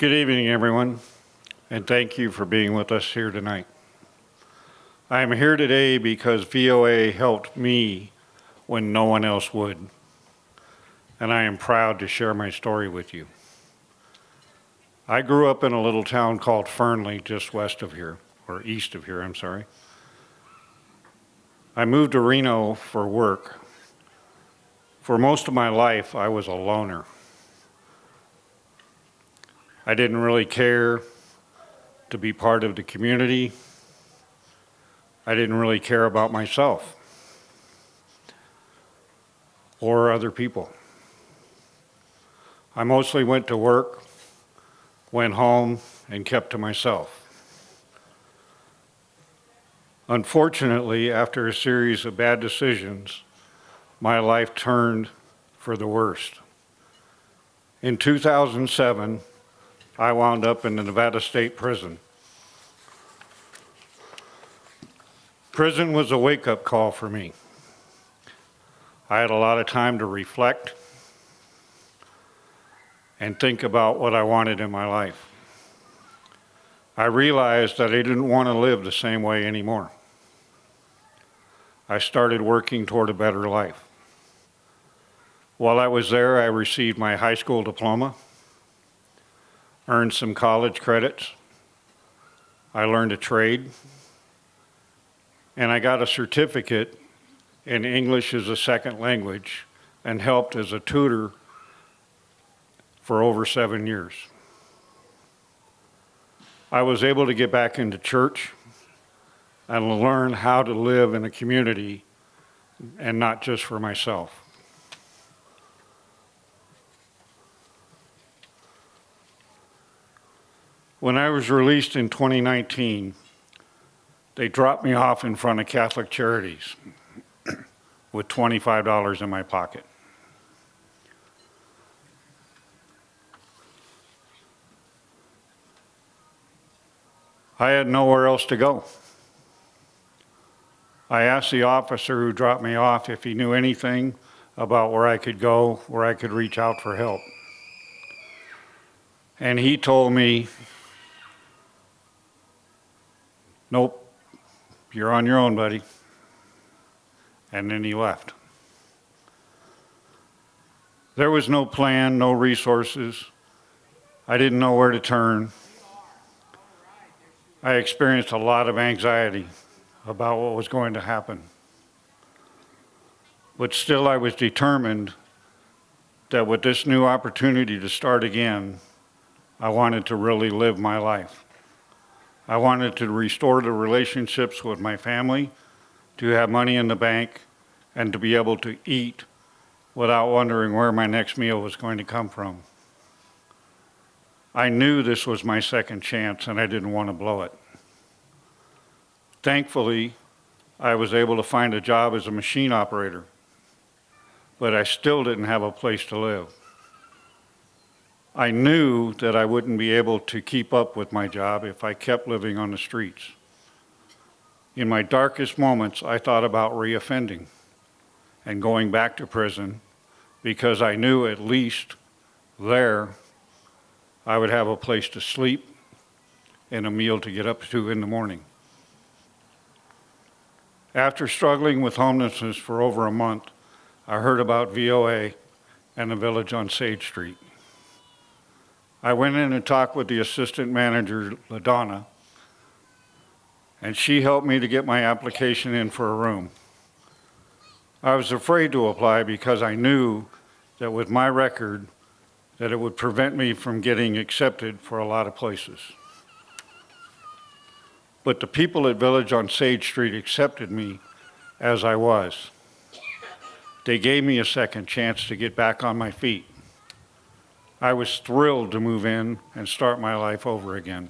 Good evening, everyone, and thank you for being with us here tonight. I am here today because VOA helped me when no one else would, and I am proud to share my story with you. I grew up in a little town called Fernley, just west of here, or east of here, I'm sorry. I moved to Reno for work. For most of my life, I was a loner. I didn't really care to be part of the community. I didn't really care about myself or other people. I mostly went to work, went home, and kept to myself. Unfortunately, after a series of bad decisions, my life turned for the worst. In 2007, I wound up in the Nevada State Prison. Prison was a wake-up call for me. I had a lot of time to reflect and think about what I wanted in my life. I realized that I didn't want to live the same way anymore. I started working toward a better life. While I was there, I received my high school diploma, earned some college credits, I learned a trade, and I got a certificate in English as a second language and helped as a tutor for over 7 years. I was able to get back into church and learn how to live in a community and not just for myself. When I was released in 2019, they dropped me off in front of Catholic Charities with $25 in my pocket. I had nowhere else to go. I asked the officer who dropped me off if he knew anything about where I could go, where I could reach out for help. And he told me, "Nope, you're on your own, buddy." And then he left. There was no plan, no resources. I didn't know where to turn. I experienced a lot of anxiety about what was going to happen. But still, I was determined that with this new opportunity to start again, I wanted to really live my life. I wanted to restore the relationships with my family, to have money in the bank, and to be able to eat without wondering where my next meal was going to come from. I knew this was my second chance, and I didn't want to blow it. Thankfully, I was able to find a job as a machine operator, but I still didn't have a place to live. I knew that I wouldn't be able to keep up with my job if I kept living on the streets. In my darkest moments, I thought about reoffending and going back to prison because I knew at least there I would have a place to sleep and a meal to get up to in the morning. After struggling with homelessness for over a month, I heard about VOA and the village on Sage Street. I went in and talked with the assistant manager, LaDonna, and she helped me to get my application in for a room. I was afraid to apply because I knew that with my record, that it would prevent me from getting accepted for a lot of places. But the people at Village on Sage Street accepted me as I was. They gave me a second chance to get back on my feet. I was thrilled to move in and start my life over again.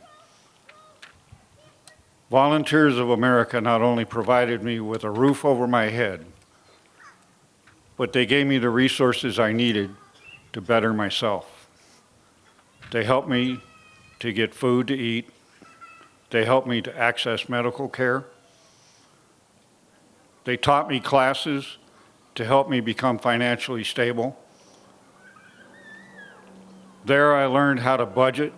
Volunteers of America not only provided me with a roof over my head, but they gave me the resources I needed to better myself. They helped me to get food to eat. They helped me to access medical care. They taught me classes to help me become financially stable. There I learned how to budget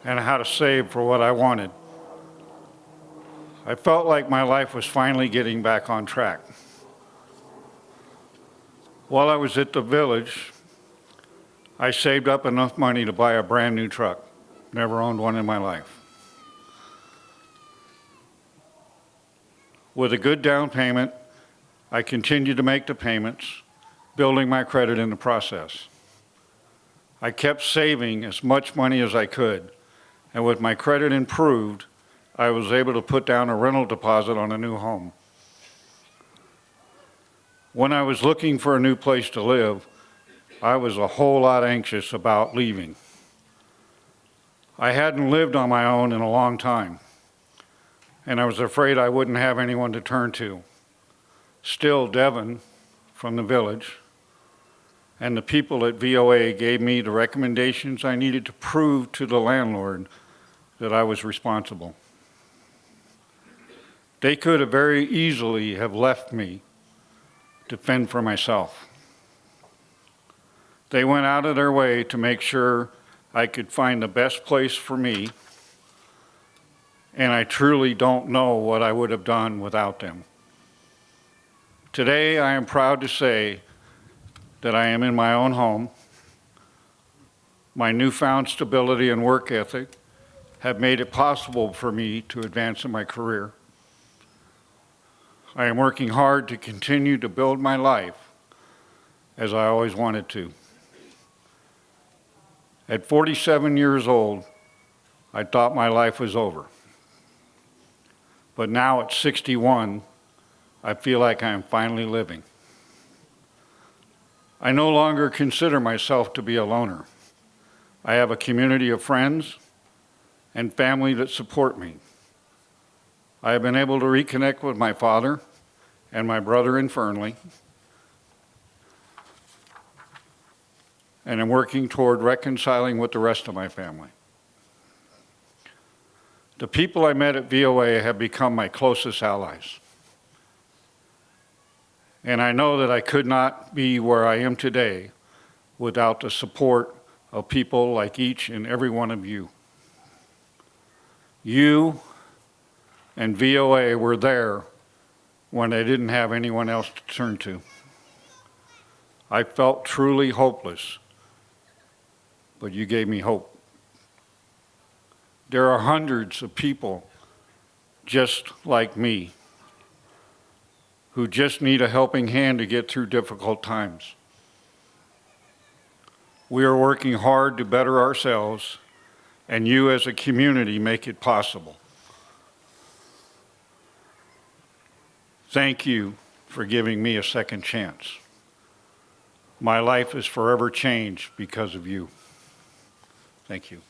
and how to save for what I wanted. I felt like my life was finally getting back on track. While I was at the village, I saved up enough money to buy a brand new truck. Never owned one in my life. With a good down payment, I continued to make the payments, building my credit in the process. I kept saving as much money as I could, and with my credit improved, I was able to put down a rental deposit on a new home. When I was looking for a new place to live, I was a whole lot anxious about leaving. I hadn't lived on my own in a long time, and I was afraid I wouldn't have anyone to turn to. Still, Devin from the village and the people at VOA gave me the recommendations I needed to prove to the landlord that I was responsible. They could have very easily have left me to fend for myself. They went out of their way to make sure I could find the best place for me, and I truly don't know what I would have done without them. Today, I am proud to say that I am in my own home. My newfound stability and work ethic have made it possible for me to advance in my career. I am working hard to continue to build my life as I always wanted to. At 47 years old, I thought my life was over. But now at 61, I feel like I am finally living. I no longer consider myself to be a loner. I have a community of friends and family that support me. I have been able to reconnect with my father and my brother in Fernley, and I'm working toward reconciling with the rest of my family. The people I met at VOA have become my closest allies. And I know that I could not be where I am today without the support of people like each and every one of you. You and VOA were there when I didn't have anyone else to turn to. I felt truly hopeless, but you gave me hope. There are hundreds of people just like me who just need a helping hand to get through difficult times. We are working hard to better ourselves, and you as a community make it possible. Thank you for giving me a second chance. My life is forever changed because of you. Thank you.